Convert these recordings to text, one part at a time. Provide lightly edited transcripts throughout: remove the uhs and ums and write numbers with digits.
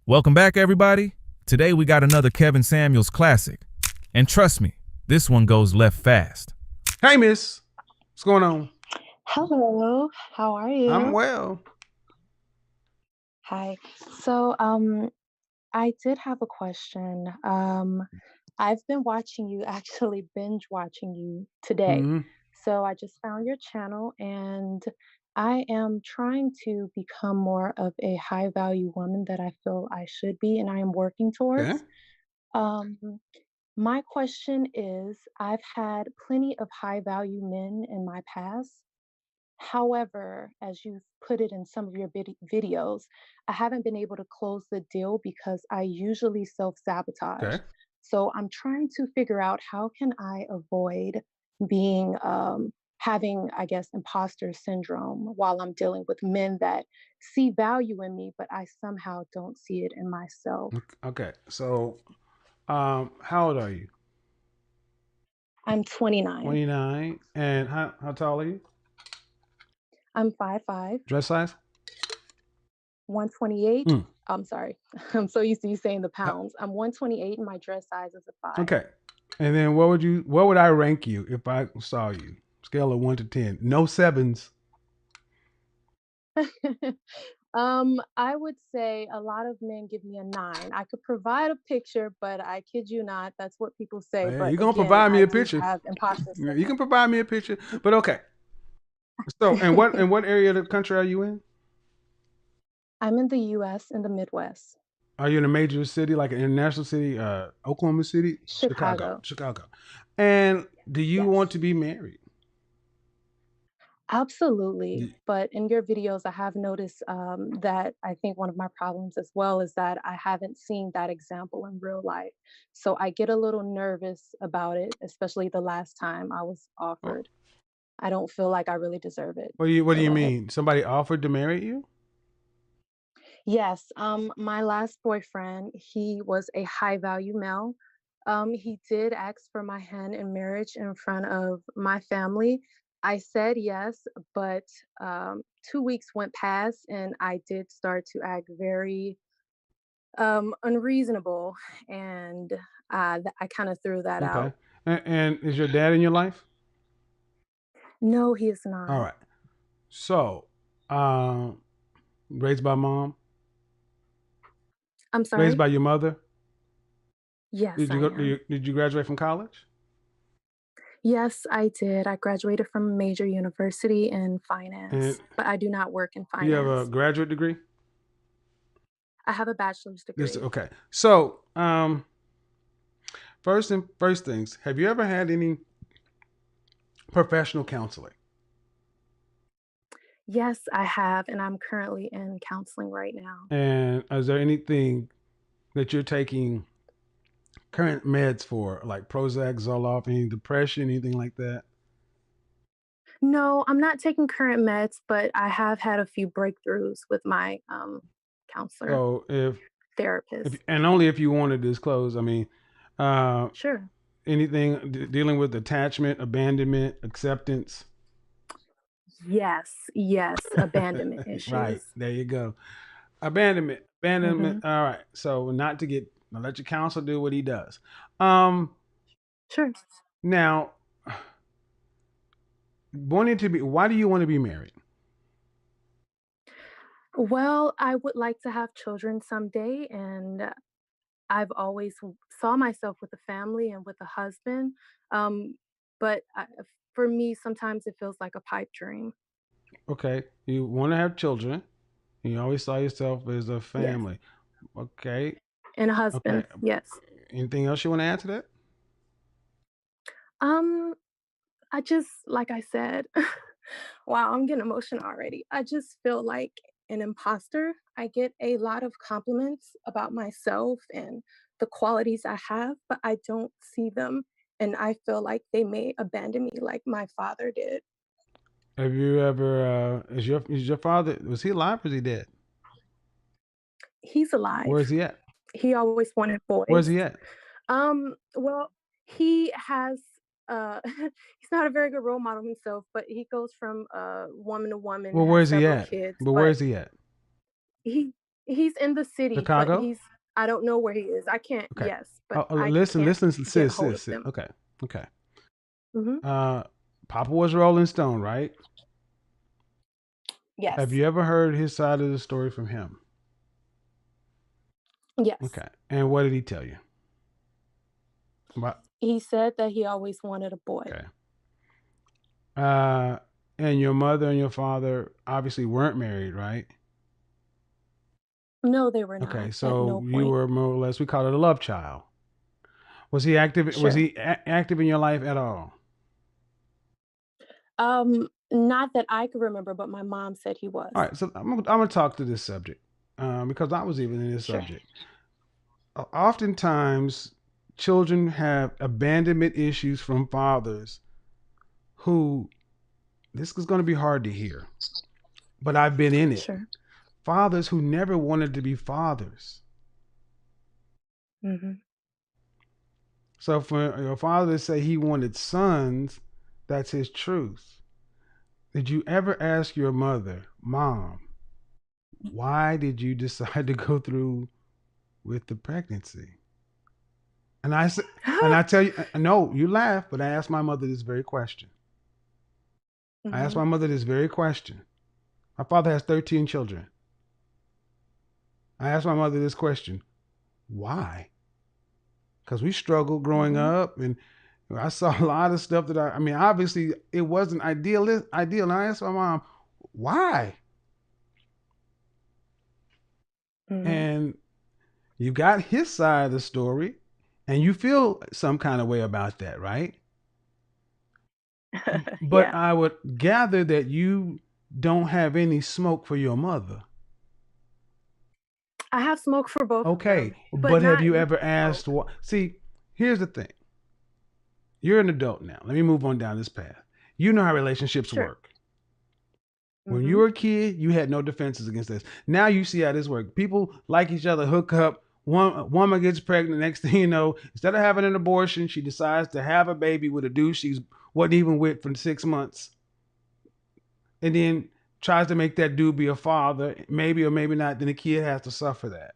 Welcome back, everybody. Today we got another Kevin Samuels classic. And trust me, this one goes left fast. Hey, miss. What's going on? Hello, how are I'm you? well. Hi. So, I did have a question. I've been watching you, actually binge watching you today. hmm So I just found your channel and I am trying to become more of a high value woman that I feel I should be and I am working Okay. towards. Um, my question is, I've had plenty of high value men in my past. However, as you've put it in some of your videos, I haven't been able to close the deal because I usually self-sabotage. Okay. So I'm trying to figure out how can I avoid being having, I guess, imposter syndrome while I'm dealing with men that see value in me, but I somehow don't see it in myself. Okay. So, how old are you? I'm 29. 29. And how tall are you? I'm 5'5", Dress size? 128. Mm. I'm sorry. I'm so used to you saying the Uh, pounds. I'm 128 and my dress size is a 5. okay. And then what would I rank you if I saw you? Scale of 1 to 10. No sevens. I would say a lot of men give me a 9. I could provide a picture, but I kid you not, that's what people say. Hey, But you're gonna again, provide me I a do picture. have imposter Yeah, you can syndrome. provide me a picture. But okay. So, and what area of the country are you in? I'm in the US in the Midwest, Are you in a major city, like an international city? Oklahoma City, Chicago, Chicago. Chicago. And do you want Yes. to be married? Absolutely. Y- But in your videos, I have noticed that I think one of my problems as well is that I haven't seen that example in real life. So I get a little nervous about it, especially the last time I was oh, offered. I don't feel like I really deserve it. what do you Go ahead. mean? Somebody offered to marry you? Yes, my last boyfriend, he was a high value male. He did ask for my hand in marriage in front of my family. I said yes, but 2 weeks went past and I did start to act very unreasonable, and I kind of threw that Okay. out. And is your dad in your life? No, he is All not. right. So, um, raised by mom, I'm raised sorry. by your mother. Yes, Did you I go? am. Did you graduate from college? Yes, I did. I graduated from a major university in And finance, but I do not work in you have a finance. graduate degree? I have a bachelor's This degree. okay. So, first things. Have you ever had any professional counseling? Yes, I have, and I'm currently in counseling right now. And is there anything that you're taking current meds for, like Prozac, Zoloft, any depression, anything like that? No, I'm not taking current meds, but I have had a few breakthroughs with my counselor, So if therapist. and only if you want to disclose, I mean, uh, Sure. anything dealing with attachment, abandonment, acceptance. Yes, yes, abandonment Right issues. there, you go. Abandonment. Hmm. All right. So not to get, I'll let your counselor do what he does. Um, Sure. now, wanting to be. Why do you want to be married? Well, I would like to have children someday, and I've always saw myself with a family and with a husband. Um, but for me, sometimes it feels like a pipe dream. Okay, you want to have children. And you always saw yourself as a Yes, family. Okay. and a Okay. husband. Yes. Anything else you want to add to that? Um, I just, like I said, wow, I'm getting emotional already. I just feel like an imposter. I get a lot of compliments about myself and the qualities I have, but I don't see them. And I feel like they may abandon me like my father did. Have you ever? Is your father, was he alive or is he dead? He's Where alive. is he at? He always wanted Where's boys. he at? Well, he has he's not a very good role model himself, but he goes from woman to woman, Well, has where's he several at? kids, But but where's he at? he He's in the city, but Chicago? I don't know where he is. I can't, Okay. yes, but Oh, oh, I listen, can't listen, get a sis, hold sis, of sis. them. Okay, okay. Hmm. Uh, Papa was Rolling Stone, right? Have Yes. you ever heard his side of the story from him? Yes. Okay. And what did he tell you? About, He said that he always wanted a boy. okay. Uh, and your mother and your father obviously weren't married, right? No, they were Okay, not at no so you point. were more or less, we call it a love child. Was he active? Was Sure. he active in your life at all? Not that I could remember, but my mom said he All was. right, so I'm gonna talk to this subject because I was even in this Sure. subject. Oftentimes, children have abandonment issues from fathers who, this is going to be hard to hear, but I've been in it. Sure. Fathers who never wanted to be fathers. Hmm. So for your father to say he wanted sons, that's his truth. Did you ever ask your mother, Mom, why did you decide to go through with the pregnancy? And I said, and I tell you, no, you laugh, but I asked my mother this very question. I asked Hmm. my mother this very question. My father has 13 children. I asked my mother this question. Why? Because we struggled growing Hmm. up, and I saw a lot of stuff that I mean, obviously it wasn't ideal. And I asked my mom, why? Hmm. And you got his side of the story, and you feel some kind of way about that, right? But Yeah. I would gather that you don't have any smoke for your mother. I have smoke for both of Okay, them, but but have not you no ever asked smoke. what? See, here's the thing. You're an adult now. Let me move on down this path. You know how relationships Sure. work. When you Hmm. were a kid, you had no defenses against this. Now you see how this works. People like each other, hook up. One woman gets pregnant. Next thing you know, instead of having an abortion, she decides to have a baby with a dude she's wasn't even with for 6 months, and then tries to make that dude be a father, maybe or maybe not. Then the kid has to suffer that.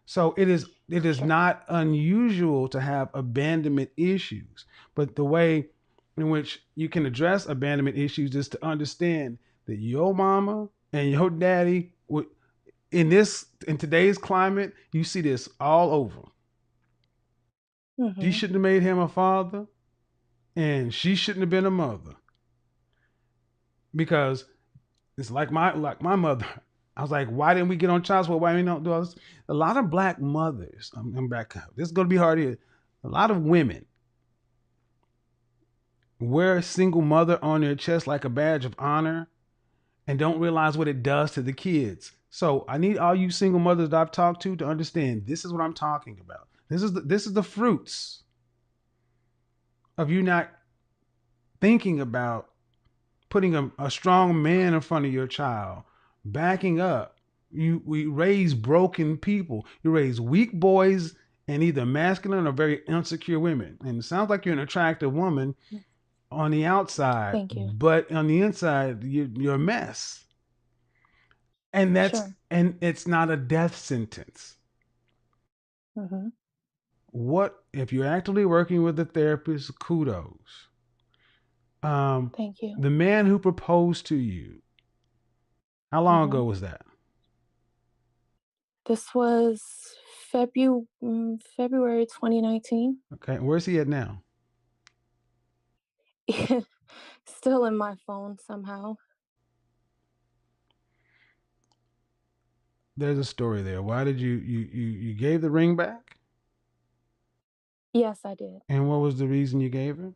So it is Sure. not unusual to have abandonment issues, but the way in which you can address abandonment issues is to understand that your mama and your daddy would in today's climate, you see this all over. She Hmm. shouldn't have made him a father, and she shouldn't have been a mother because it's like my mother. I was like, why didn't we get on child support? Why we don't do all this? A lot of black mothers. I'm back up. This is gonna be hard here. A lot of women wear a single mother on their chest like a badge of honor and don't realize what it does to the kids. So I need all you single mothers that I've talked to understand this is what I'm talking about. This is the fruits of you not thinking about putting a strong man in front of your child, backing up. We raise broken people. You raise weak boys and either masculine or very insecure women. And it sounds like you're an attractive woman on the outside, Thank you. but on the inside, you're a mess. And that's Sure. and it's not a death sentence. Hmm. What if you're actively working with a therapist? Kudos. Um, Thank you. the man who proposed to you. How long Hmm. ago was that? This was February 2019. Okay, where's he at now? Still in my phone somehow. There's a story there. Why did you gave the ring back? Yes, I did. And what was the reason you gave her?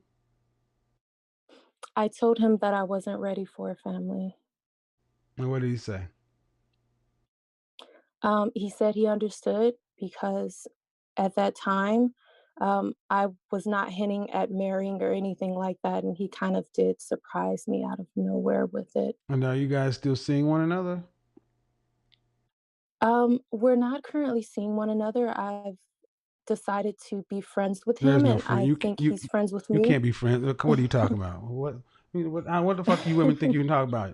I told him that I wasn't ready for a family. And what did he say? He said he understood because at that time, I was not hinting at marrying or anything like that, and he kind of did surprise me out of nowhere with it. And are you guys still seeing one another? We're not currently seeing one another. I've decided to be friends with There's him, no and friend. I You think you he's friends with you me. can't be friends. What are you talking about? What the fuck you women think you can talk about?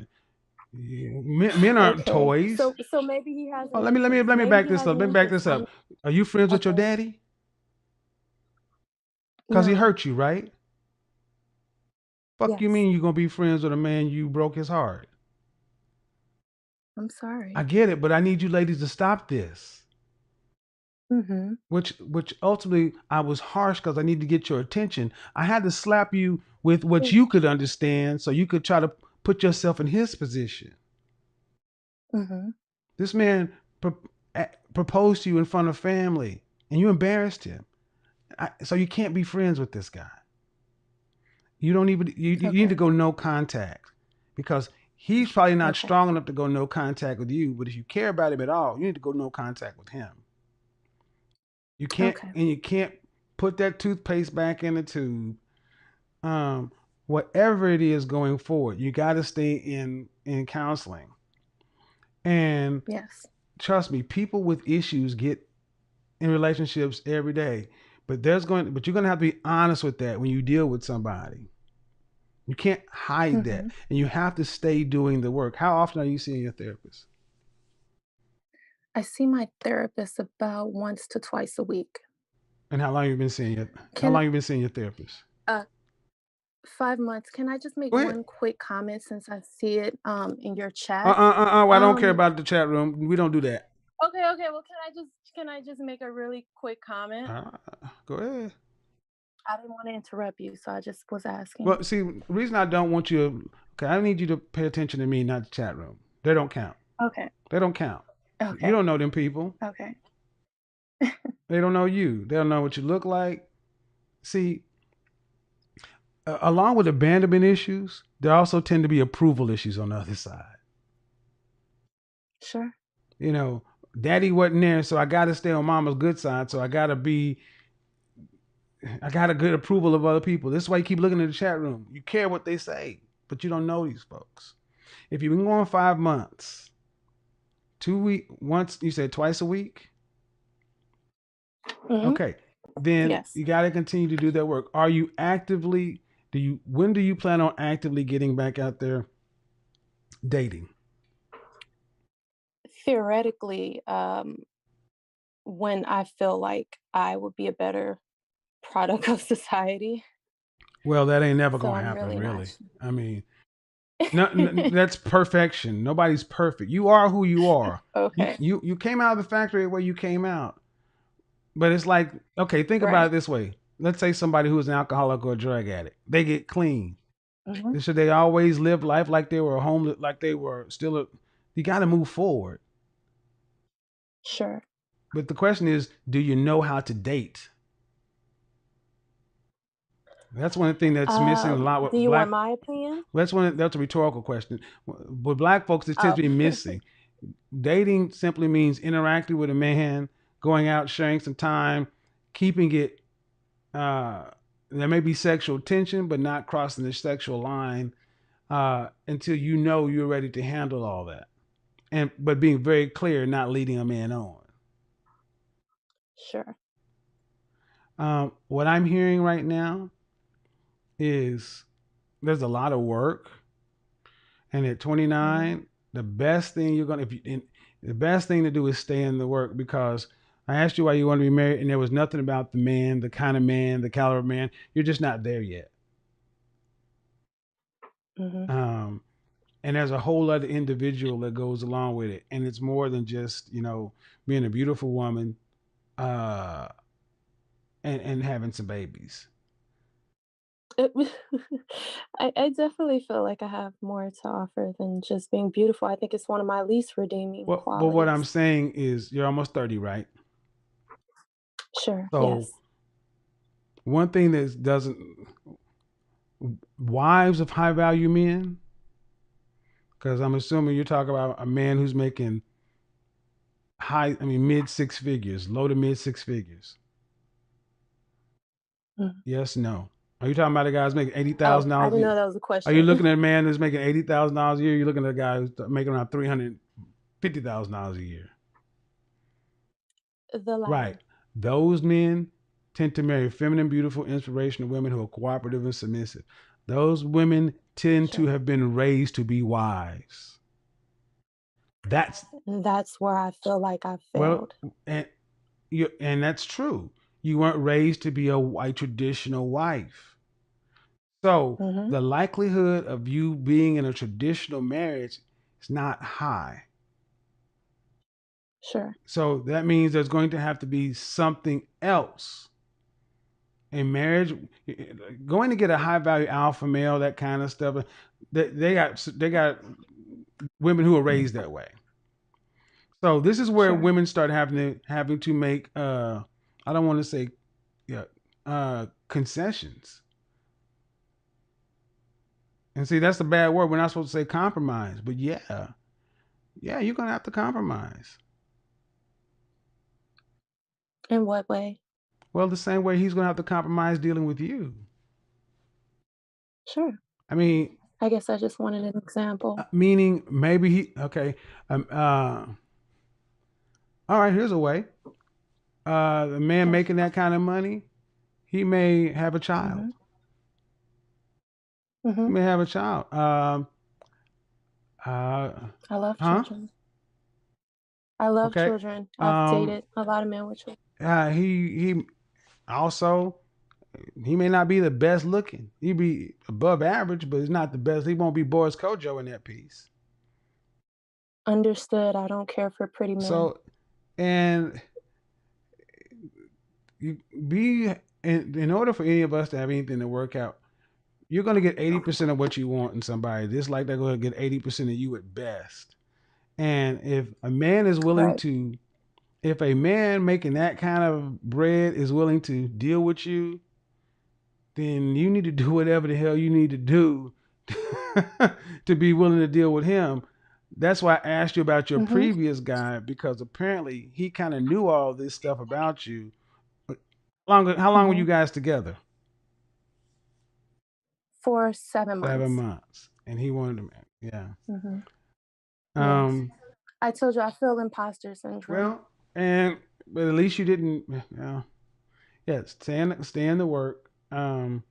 Yeah. Men aren't Okay. toys. So maybe he has Oh, an let interest. me Maybe back he this has up. an Let me back interest. this up. Are you friends with your Okay. daddy? Cause he No. hurt you, right? Fuck you Yes. mean you gonna be friends with a man you broke his heart? I'm I sorry. get it, but I need you ladies to stop this. Mm-hmm. Which ultimately I was harsh because I need to get your attention. I had to slap you with what Mm-hmm. you could understand so you could try to put yourself in his position. Mm-hmm. This man pro- proposed to you in front of family and you embarrassed him. So you can't be friends with this guy. You don't even you need to Okay. go no contact because he's probably not Okay. strong enough to go no contact with you. But if you care about him at all, you need to go no contact with him. Okay. You can't put that toothpaste back in the tube. Um, Whatever it is going forward, you got to stay in counseling. And Yes. trust me, people with issues get in relationships every day. But you're gonna have to be honest with that when you deal with somebody. You can't hide that, Mm-hmm. and you have to stay doing the work. How often are you seeing your therapist? I see my therapist about once to twice a week. And how long you been seeing it? How Can long you been seeing your therapist? uh 5 months. Can I just make Go ahead. one quick comment since I see it in your Uh chat? uh I don't care Um about the chat room. We don't do that. okay, well can I just make a really quick comment? Uh, Go ahead. I didn't want to interrupt you, so I just was asking. Well, see, the reason I don't want you, okay, I need you to pay attention to me, not the chat room. They don't count. Okay. They don't count. You Okay. don't know them people. Okay. They don't know you. They don't know what you look like. See, along with abandonment issues, there also tend to be approval issues on the other side. Sure. You know, daddy wasn't there, so I got to stay on mama's good side. So I got a good approval of other people. This is why you keep looking at the chat room. You care what they say, but you don't know these folks. If you've been going 5 months, 2 week, once you said twice a week, Mhm. okay, then Yes. you got to continue to do that work. Are you actively? When do you plan on actively getting back out there dating? Theoretically, when I feel like I would be a better product of society. Well, that ain't never So gonna I'm happen, really not really. sure. I mean, no, that's perfection. Nobody's perfect. You are who you are. Okay. You came out of the factory where you came out. But it's like, okay, think about it Right. this way. Let's say somebody who's an alcoholic or a drug addict, they get clean. Mhm. Should they always live life like they were homeless, like they were still you got to move forward. Sure. But the question is, do you know how to date? That's one thing that's missing a lot with Do you want black. my opinion? That's a rhetorical question. With black folks, it tends Oh. to be missing. Dating simply means interacting with a man, going out, sharing some time, keeping it. There may be sexual tension, but not crossing the sexual line until you know you're ready to handle all that. And but being very clear, not leading a man on. Sure. What I'm hearing right now is there's a lot of work, and at Mhm. 29, the best thing you're gonna if you, the best thing to do is stay in the work because I asked you why you want to be married, and there was nothing about the man, the kind of man, the caliber of man. You're just not there yet. Mhm. Um, and there's a whole other individual that goes along with it, and it's more than just being a beautiful woman uh, and having some babies. It I definitely feel like I have more to offer than just being beautiful. I think it's one of my least redeeming Well, what I'm qualities. saying is you're almost 30, right? Sure. So Yes. one thing that doesn't wives of high value men, because I'm assuming you're talking about a man who's making mid six figures, low to mid six figures. Mhm. Yes, no. Are you talking about a guy who's making eighty Oh, thousand I dollars a didn't year? know that was a Are you question. looking at a man who's making $80,000 a year? You're looking at a guy who's making around $350,000 a year. The Right. latter. Those men tend to marry feminine, beautiful, inspirational women who are cooperative and submissive. Those women tend to Sure. have been raised to be wives. That's And that's where I feel like I well, failed. and and that's true. You weren't raised to be a white traditional wife. So Mhm. the likelihood of you being in a traditional marriage is not high. Sure. So that means there's going to have to be something else in marriage. Going to get a high value alpha male, that kind of stuff. They got women who are raised that way. So this is where Sure. women start having to make I don't want to say yeah concessions. And see, that's the bad word. We're not supposed to say compromise, but yeah, you're gonna have to compromise. In what way? Well, the same way he's gonna have to compromise dealing with you. Sure. I mean, I guess I just wanted an example. meaning maybe he okay. Um, uh, all right, here's a way. The man Okay. making that kind of money, he may have a child. Mhm. He Mhm. may have a child. Uh, I love huh? children. I love Okay. children. I've Um, dated a lot of men with children. he also he may not be the best looking. He be above average, but he's not the best. He won't be Boris Kojo in that piece. Understood. I don't care for pretty men. So, and you be in order for any of us to have anything to work out, you're going to get 80% of what you want in somebody. Just like they're going to get 80% of you at best. And if a man is willing Right. to, if a man making that kind of bread is willing to deal with you, then you need to do whatever the hell you need to do to be willing to deal with him. That's why I asked you about your Mhm. previous guy, because apparently he kind of knew all this stuff about you. How long were you Mhm. guys together? For 7 7 months. months. And he wanted to, yeah. Mhm. Yes. Um, I told you I feel imposter syndrome. well, but at least you didn't, yeah, stay in the work. You're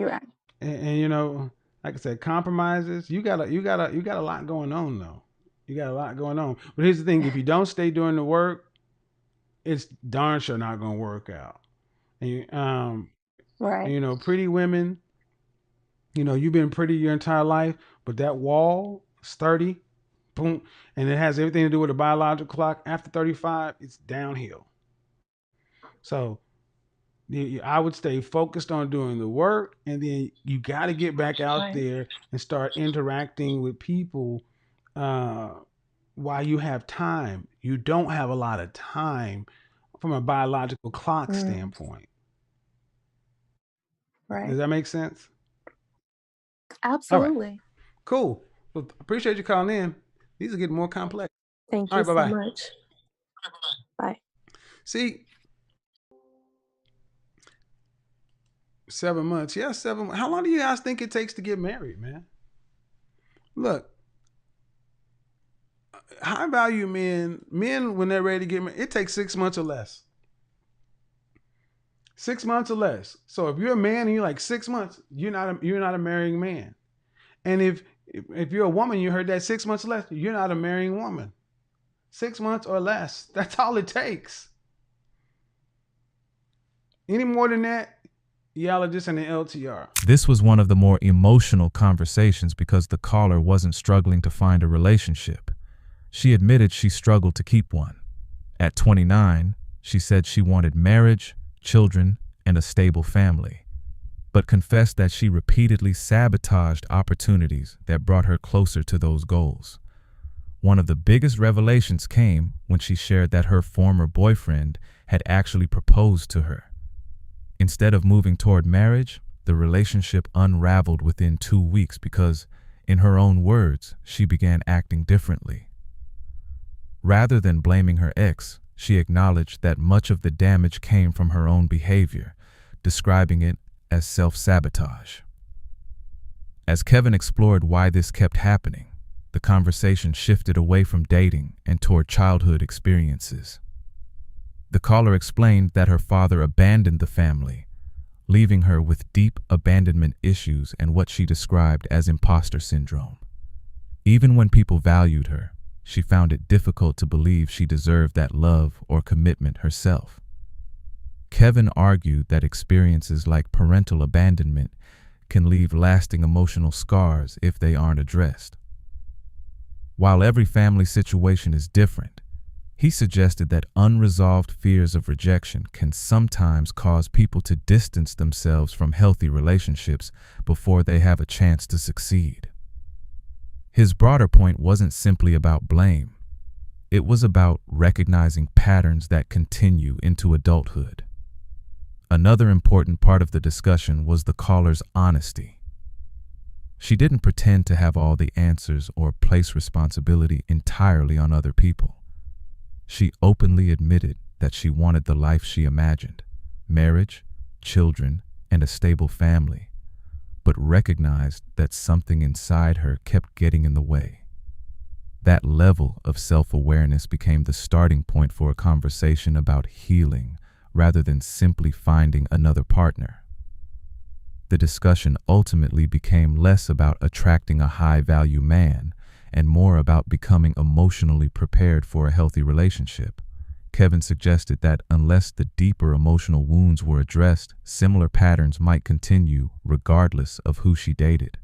right. And like I said, compromises. You got a lot going on though. You got a lot going on. But here's the thing: if you don't stay doing the work, it's darn sure not going to work out. And Right. pretty women. You've been pretty your entire life, but that wall, sturdy, boom, and it has everything to do with the biological clock. After 35, it's downhill. So I would stay focused on doing the work, and then you got to get back out Right. there and start interacting with people uh, while you have time. You don't have a lot of time from a biological clock Mm. standpoint. Does Right. that make sense? All right, Absolutely. cool. Well, appreciate you calling in. These are getting more complex. Thank All you right, bye so bye. much. Bye. See, 7 months. Yeah, 7 months. How long do you guys think it takes to get married, man? Look, high value men when they're ready to get married, it takes 6 months or less. 6 months or less. So if you're a man and you're like 6 months, you're not a marrying man. And if you're a woman, you heard that 6 months or less, you're not a marrying woman. 6 months or less. That's all it takes. Any more than that, y'all are just in the LTR. This was one of the more emotional conversations because the caller wasn't struggling to find a relationship. She admitted she struggled to keep one. At 29, she said she wanted marriage, children, and a stable family, but confessed that she repeatedly sabotaged opportunities that brought her closer to those goals. One of the biggest revelations came when she shared that her former boyfriend had actually proposed to her. Instead of moving toward marriage, the relationship unraveled within 2 weeks because, in her own words, she began acting differently. Rather than blaming her ex, she acknowledged that much of the damage came from her own behavior, describing it as self-sabotage. As Kevin explored why this kept happening, the conversation shifted away from dating and toward childhood experiences. The caller explained that her father abandoned the family, leaving her with deep abandonment issues and what she described as imposter syndrome. Even when people valued her, She found it difficult to believe she deserved that love or commitment herself. Kevin argued that experiences like parental abandonment can leave lasting emotional scars if they aren't addressed. While every family situation is different, he suggested that unresolved fears of rejection can sometimes cause people to distance themselves from healthy relationships before they have a chance to succeed. His broader point wasn't simply about blame. It was about recognizing patterns that continue into adulthood. Another important part of the discussion was the caller's honesty. She didn't pretend to have all the answers or place responsibility entirely on other people. She openly admitted that she wanted the life she imagined, marriage, children, and a stable family, but recognized that something inside her kept getting in the way. That level of self-awareness became the starting point for a conversation about healing rather than simply finding another partner. The discussion ultimately became less about attracting a high-value man and more about becoming emotionally prepared for a healthy relationship. Kevin suggested that unless the deeper emotional wounds were addressed, similar patterns might continue regardless of who she dated.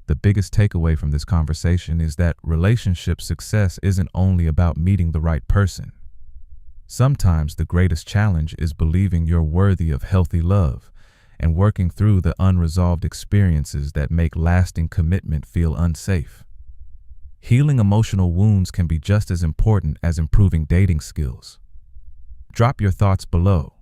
The biggest takeaway from this conversation is that relationship success isn't only about meeting the right person. Sometimes the greatest challenge is believing you're worthy of healthy love and working through the unresolved experiences that make lasting commitment feel unsafe. Healing emotional wounds can be just as important as improving dating skills. Drop your thoughts below.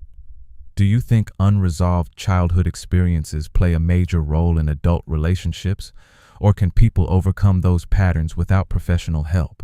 Do you think unresolved childhood experiences play a major role in adult relationships, or can people overcome those patterns without professional help?